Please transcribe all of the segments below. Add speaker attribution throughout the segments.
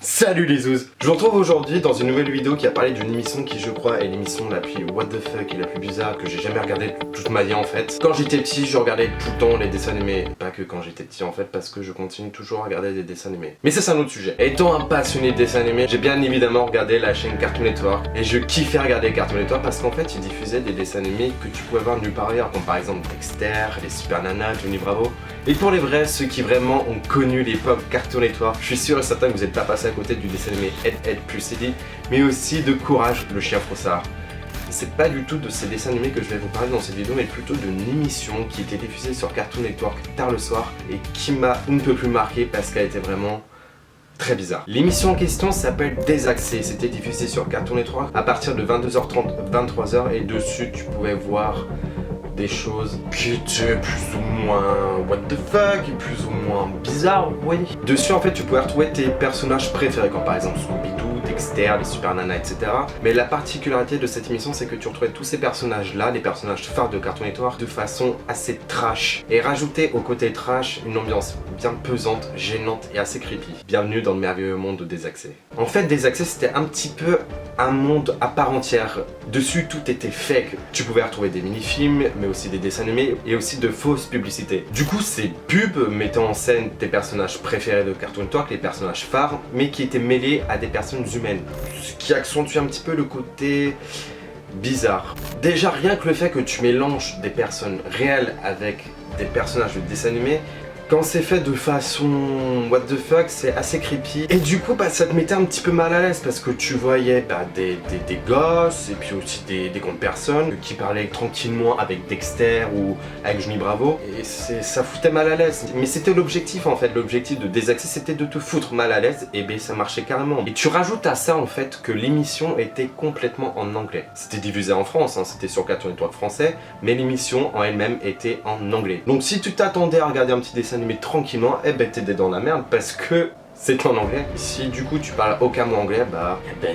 Speaker 1: Salut les zouzes. Je vous retrouve aujourd'hui dans une nouvelle vidéo qui a parlé d'une émission qui je crois est l'émission la plus what the fuck et la plus bizarre que j'ai jamais regardée toute ma vie en fait. Quand j'étais petit je regardais tout le temps les dessins animés. Pas que quand j'étais petit en fait parce que je continue toujours à regarder des dessins animés. Mais ça c'est un autre sujet. Étant un passionné de dessins animés, j'ai bien évidemment regardé la chaîne Cartoon Network. Et je kiffais regarder Cartoon Network parce qu'en fait ils diffusaient des dessins animés que tu pouvais voir nulle part ailleurs. Comme par exemple Dexter, les Super Nana, Johnny Bravo. Et pour les vrais, ceux qui vraiment ont connu l'époque Cartoon Network, je suis sûr et certain que vous n'êtes pas passé à côté du dessin animé Ed plus Eddy, mais aussi de Courage, le chien froussard. C'est pas du tout de ces dessins animés que je vais vous parler dans cette vidéo, mais plutôt d'une émission qui était diffusée sur Cartoon Network tard le soir et qui m'a un peu plus marqué parce qu'elle était vraiment très bizarre. L'émission en question s'appelle Désaxé, c'était diffusé sur Cartoon Network à partir de 22h30, 23h et dessus tu pouvais voir des choses qui étaient plus ou moins what the fuck, plus ou moins bizarres, oui. Dessus en fait tu pouvais retrouver tes personnages préférés comme par exemple Scooby-Doo, Dexter, les Super Nana, etc. Mais la particularité de cette émission c'est que tu retrouvais tous ces personnages là, les personnages phares de Cartoon Network de façon assez trash. Et rajouter au côté trash une ambiance bien pesante, gênante et assez creepy. Bienvenue dans le merveilleux monde de Désaxé. En fait Désaxé c'était un petit peu un monde à part entière. Dessus tout était fake. Tu pouvais retrouver des mini-films, mais aussi des dessins animés et aussi de fausses publicités. Du coup ces pubs mettaient en scène tes personnages préférés de Cartoon Network, les personnages phares, mais qui étaient mêlés à des personnes humaines. Ce qui accentue un petit peu le côté bizarre. Déjà rien que le fait que tu mélanges des personnes réelles avec des personnages de dessins animés, quand c'est fait de façon what the fuck, c'est assez creepy. Et du coup, ça te mettait un petit peu mal à l'aise parce que tu voyais des gosses et puis aussi des grandes personnes qui parlaient tranquillement avec Dexter ou avec Johnny Bravo. Et ça foutait mal à l'aise. Mais c'était l'objectif en fait. L'objectif de Désaxé, c'était de te foutre mal à l'aise. Et ben ça marchait carrément. Et tu rajoutes à ça en fait que l'émission était complètement en anglais. C'était diffusé en France, hein, c'était sur Cartoon Network français, mais l'émission en elle-même était en anglais. Donc si tu t'attendais à regarder un petit dessin animé tranquillement, eh ben t'es dans la merde parce que c'est en anglais. Et si du coup tu parles aucun mot anglais,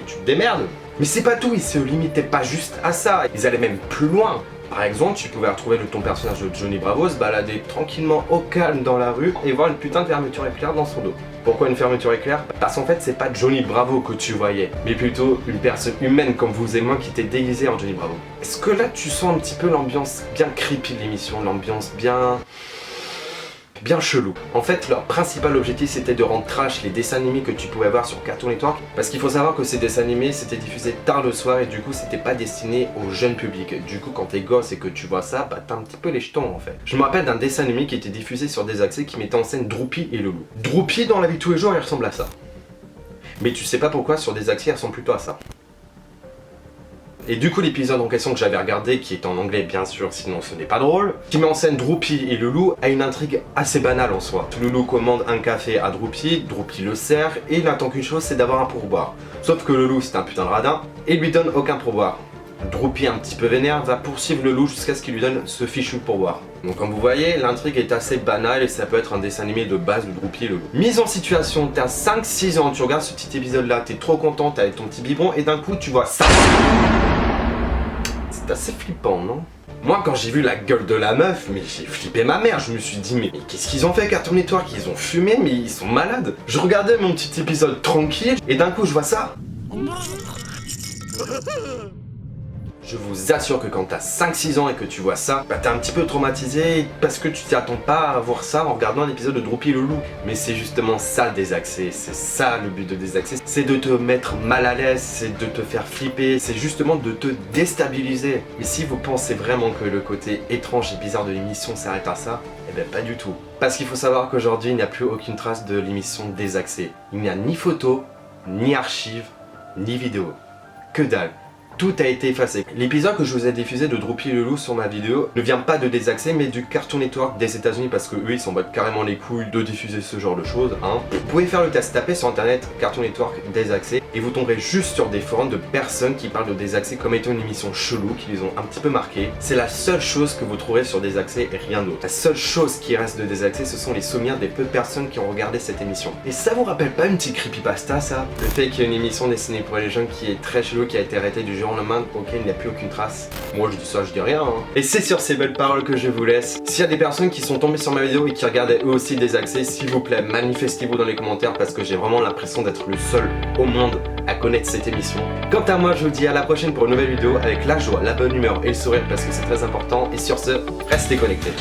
Speaker 1: tu te démerdes. Mais c'est pas tout, ils se limitaient pas juste à ça, ils allaient même plus loin. Par exemple, tu pouvais retrouver ton personnage de Johnny Bravo se balader tranquillement au calme dans la rue et voir une putain de fermeture éclair dans son dos. Pourquoi une fermeture éclair? Parce qu'en fait c'est pas Johnny Bravo que tu voyais, mais plutôt une personne humaine comme vous et moi qui était déguisée en Johnny Bravo. Est-ce que là tu sens un petit peu l'ambiance bien creepy de l'émission, l'ambiance bien chelou. En fait, leur principal objectif c'était de rendre trash les dessins animés que tu pouvais voir sur Cartoon Network parce qu'il faut savoir que ces dessins animés c'était diffusé tard le soir et du coup c'était pas destiné au jeune public. Du coup quand t'es gosse et que tu vois ça, t'as un petit peu les jetons en fait. Je me rappelle d'un dessin animé qui était diffusé sur Désaxé qui mettait en scène Droopy et Loulou. Droopy dans la vie de tous les jours il ressemble à ça. Mais tu sais pas pourquoi sur Désaxé il ressemble plutôt à ça. Et du coup l'épisode en question que j'avais regardé, qui est en anglais bien sûr, sinon ce n'est pas drôle, qui met en scène Droopy et Loulou, a une intrigue assez banale en soi. Loulou commande un café à Droopy, Droopy le sert, et il n'attend qu'une chose, c'est d'avoir un pourboire. Sauf que Loulou c'est un putain de radin, et lui donne aucun pourboire. Droopy un petit peu vénère va poursuivre Loulou jusqu'à ce qu'il lui donne ce fichu pourboire. Donc comme vous voyez, l'intrigue est assez banale et ça peut être un dessin animé de base de Droopy et Loulou. Mise en situation, t'as 5-6 ans, tu regardes ce petit épisode là, t'es trop content, t'es avec ton petit biberon et d'un coup tu vois ça. C'est assez flippant, non? Moi quand j'ai vu la gueule de la meuf, mais j'ai flippé ma mère, je me suis dit mais qu'est-ce qu'ils ont fait Cartoon Network? Ils ont fumé, mais ils sont malades. Je regardais mon petit épisode tranquille et d'un coup je vois ça. Je vous assure que quand t'as 5-6 ans et que tu vois ça, t'es un petit peu traumatisé parce que tu t'y attends pas à voir ça en regardant un épisode de Droopy et Loulou. Mais c'est justement ça Désaxé, c'est ça le but de Désaxé, c'est de te mettre mal à l'aise, c'est de te faire flipper, c'est justement de te déstabiliser. Mais si vous pensez vraiment que le côté étrange et bizarre de l'émission s'arrête à ça, eh ben pas du tout. Parce qu'il faut savoir qu'aujourd'hui il n'y a plus aucune trace de l'émission Désaxé. Il n'y a ni photo, ni archives, ni vidéo. Que dalle. Tout a été effacé. L'épisode que je vous ai diffusé de Droopy et Loulou sur ma vidéo ne vient pas de Désaxé mais du Cartoon Network des États-Unis parce que eux ils s'en battent carrément les couilles de diffuser ce genre de choses. Hein. Vous pouvez faire le test, tapez sur internet Cartoon Network Désaxé et vous tomberez juste sur des forums de personnes qui parlent de Désaxé comme étant une émission chelou qui les ont un petit peu marqué. C'est la seule chose que vous trouverez sur Désaxé et rien d'autre. La seule chose qui reste de Désaxé ce sont les souvenirs des peu de personnes qui ont regardé cette émission. Et ça vous rappelle pas une petite creepypasta ça? Le fait qu'il y a une émission dessinée pour les jeunes qui est très chelou, qui a été arrêtée du jour Ornament, ok, il n'y a plus aucune trace. Moi je dis ça, je dis rien. Hein. Et c'est sur ces belles paroles que je vous laisse. S'il y a des personnes qui sont tombées sur ma vidéo et qui regardaient eux aussi des accès, s'il vous plaît, manifestez-vous dans les commentaires parce que j'ai vraiment l'impression d'être le seul au monde à connaître cette émission. Quant à moi, je vous dis à la prochaine pour une nouvelle vidéo avec la joie, la bonne humeur et le sourire parce que c'est très important. Et sur ce, restez connectés.